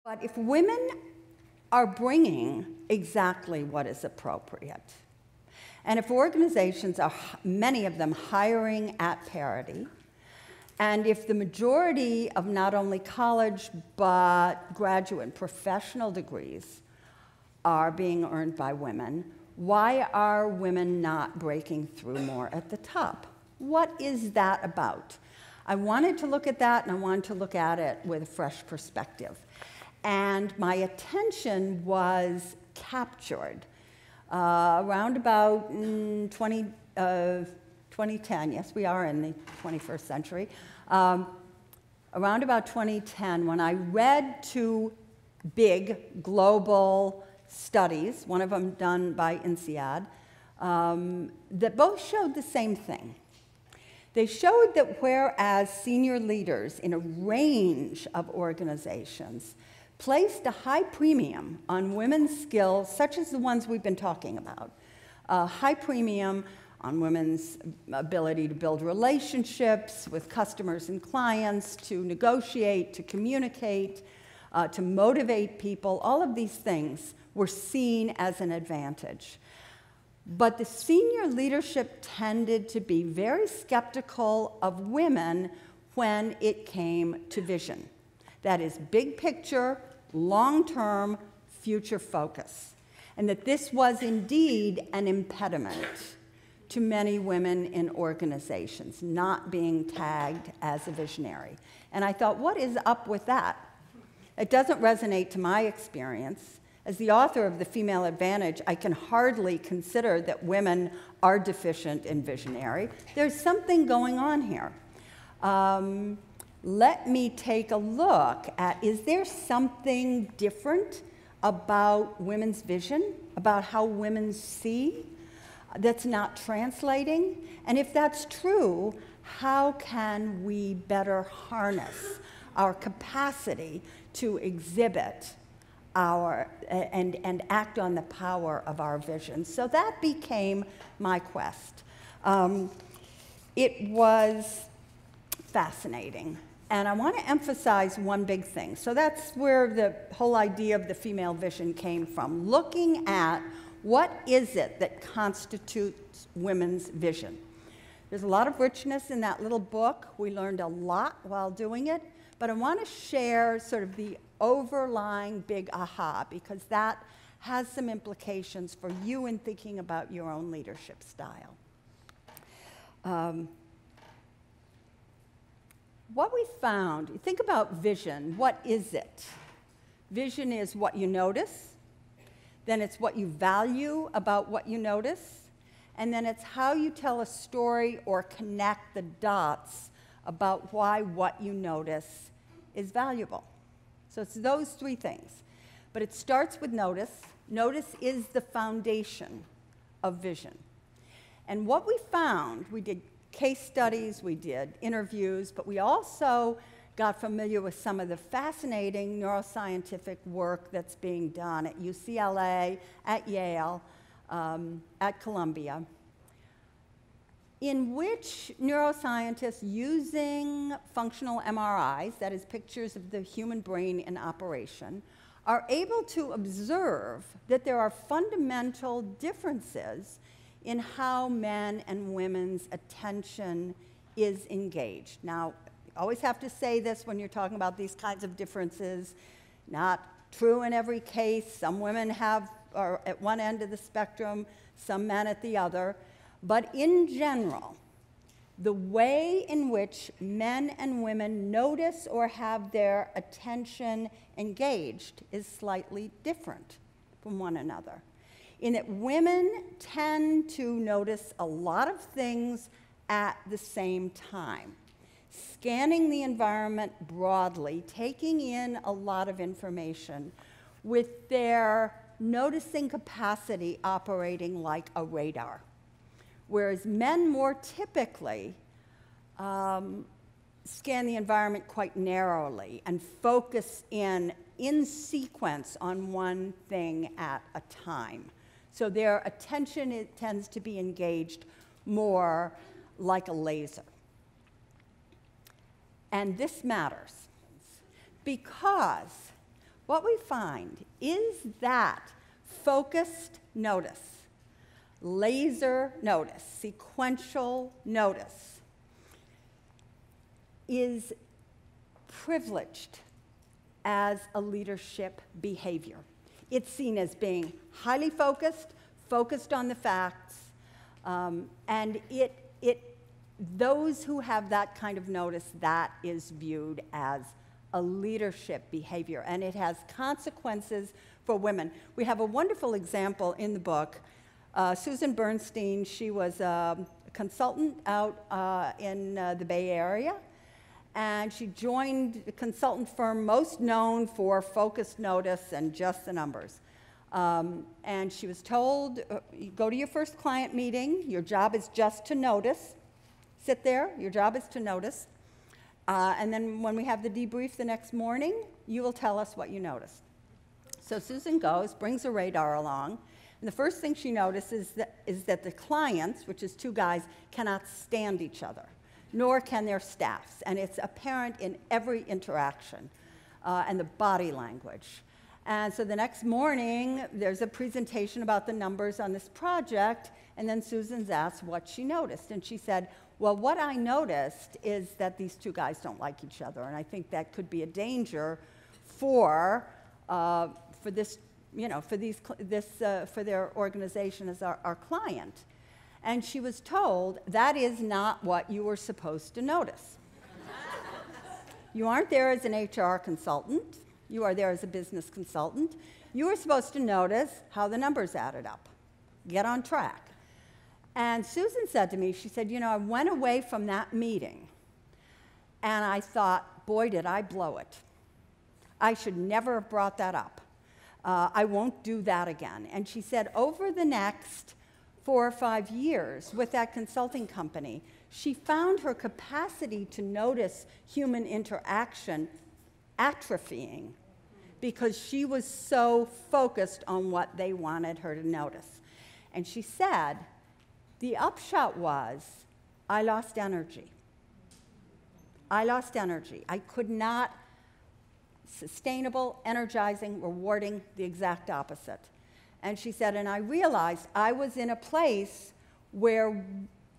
But if women are bringing exactly what is appropriate, and if organizations are, many of them, hiring at parity, and if the majority of not only college but graduate and professional degrees are being earned by women, why are women not breaking through more at the top? What is that about? I wanted to look at that, and I wanted to look at it with a fresh perspective. And my attention was captured around about 2010. Yes, we are in the 21st century. Around about 2010, when I read two big global studies, one of them done by INSEAD, that both showed the same thing. They showed that whereas senior leaders in a range of organizations placed a high premium on women's skills, such as the ones we've been talking about, a high premium on women's ability to build relationships with customers and clients, to negotiate, to communicate, to motivate people, all of these things were seen as an advantage. But the senior leadership tended to be very skeptical of women when it came to vision. That is big picture, long-term, future focus. And that this was indeed an impediment to many women in organizations, not being tagged as a visionary. And I thought, what is up with that? It doesn't resonate to my experience. As the author of The Female Advantage, I can hardly consider that women are deficient in visionary. There's something going on here. Let me take a look at, is there something different about women's vision, about how women see, that's not translating? And if that's true, how can we better harness our capacity to exhibit our, and act on the power of our vision? So that became my quest. It was fascinating. And I want to emphasize one big thing. So that's where the whole idea of the female vision came from, looking at what is it that constitutes women's vision. There's a lot of richness in that little book. We learned a lot while doing it. But I want to share sort of the overlying big aha, because that has some implications for you in thinking about your own leadership style. What we found, you think about vision, what is it? Vision is what you notice, then it's what you value about what you notice, and then it's how you tell a story or connect the dots about why what you notice is valuable. So it's those three things. But it starts with notice. Notice is the foundation of vision. And what we found, we did case studies, we did interviews, but we also got familiar with some of the fascinating neuroscientific work that's being done at UCLA, at Yale, at Columbia, in which neuroscientists using functional MRIs, that is pictures of the human brain in operation, are able to observe that there are fundamental differences in how men and women's attention is engaged. Now, you always have to say this when you're talking about these kinds of differences. Not true in every case. Some women are at one end of the spectrum, some men at the other. But in general, the way in which men and women notice or have their attention engaged is slightly different from one another, in that women tend to notice a lot of things at the same time, scanning the environment broadly, taking in a lot of information, with their noticing capacity operating like a radar. Whereas men more typically scan the environment quite narrowly and focus in sequence on one thing at a time. So their attention tends to be engaged more like a laser. And this matters because what we find is that focused notice, laser notice, sequential notice is privileged as a leadership behavior. It's seen as being highly focused, focused on the facts, and those who have that kind of notice, that is viewed as a leadership behavior, and it has consequences for women. We have a wonderful example in the book. Susan Bernstein, she was a consultant out in the Bay Area, and she joined the consultant firm most known for focused notice and just the numbers. And she was told, you go to your first client meeting, your job is just to notice. Sit there, your job is to notice. And then when we have the debrief the next morning, you will tell us what you noticed. So Susan goes, brings a radar along, and the first thing she notices is that the clients, which is two guys, cannot stand each other, nor can their staffs. And it's apparent in every interaction and the body language. And so the next morning, there's a presentation about the numbers on this project, and then Susan's asked what she noticed. And she said, well, what I noticed is that these two guys don't like each other, and I think that could be a danger for this, you know, for their organization as our client. And she was told, that is not what you were supposed to notice. You aren't there as an HR consultant. You are there as a business consultant. You were supposed to notice how the numbers added up. Get on track. And Susan said to me, she said, you know, I went away from that meeting, and I thought, boy, did I blow it. I should never have brought that up. I won't do that again. And she said, over the next 4 or 5 years with that consulting company, she found her capacity to notice human interaction atrophying because she was so focused on what they wanted her to notice. And she said, the upshot was, I lost energy. I lost energy. I could not, sustainable, energizing, rewarding, the exact opposite. And she said, and I realized I was in a place where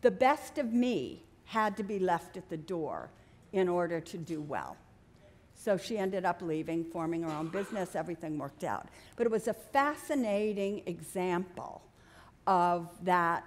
the best of me had to be left at the door in order to do well. So she ended up leaving, forming her own business, everything worked out. But it was a fascinating example of that,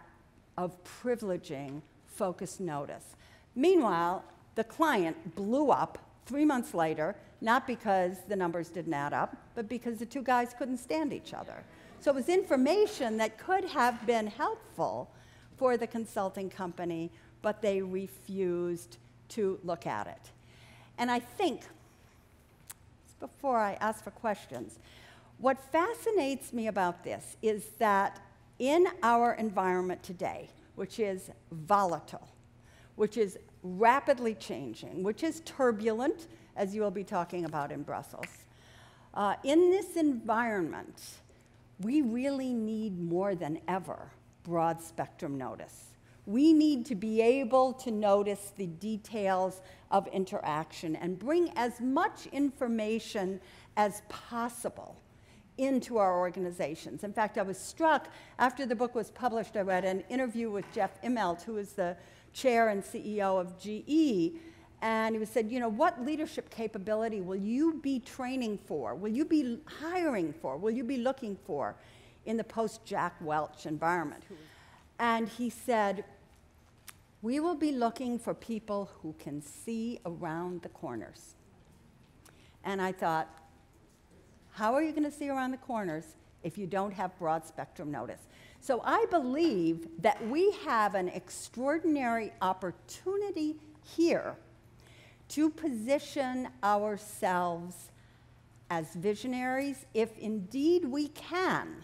of privileging focused notice. Meanwhile, the client blew up 3 months later, not because the numbers didn't add up, but because the two guys couldn't stand each other. So it was information that could have been helpful for the consulting company, but they refused to look at it. And I think, before I ask for questions, what fascinates me about this is that in our environment today, which is volatile, which is rapidly changing, which is turbulent, as you will be talking about in Brussels, in this environment, we really need more than ever broad spectrum notice. We need to be able to notice the details of interaction and bring as much information as possible into our organizations. In fact, I was struck, after the book was published, I read an interview with Jeff Immelt, who is the chair and CEO of GE, and he said, you know, what leadership capability will you be training for? Will you be hiring for? Will you be looking for in the post-Jack Welch environment? And he said, we will be looking for people who can see around the corners. And I thought, how are you going to see around the corners if you don't have broad spectrum notice? So I believe that we have an extraordinary opportunity here to position ourselves as visionaries, if indeed we can,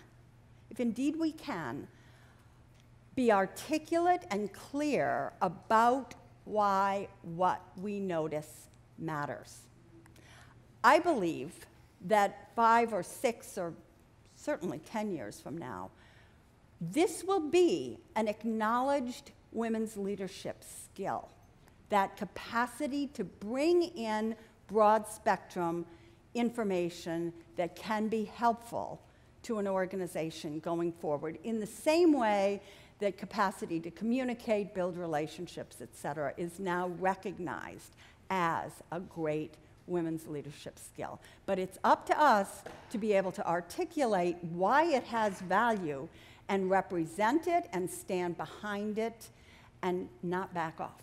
be articulate and clear about why what we notice matters. I believe that 5 or 6 or certainly 10 years from now, this will be an acknowledged women's leadership skill, that capacity to bring in broad spectrum information that can be helpful to an organization going forward in the same way that capacity to communicate, build relationships, et cetera, is now recognized as a great women's leadership skill. But it's up to us to be able to articulate why it has value and represent it and stand behind it and not back off.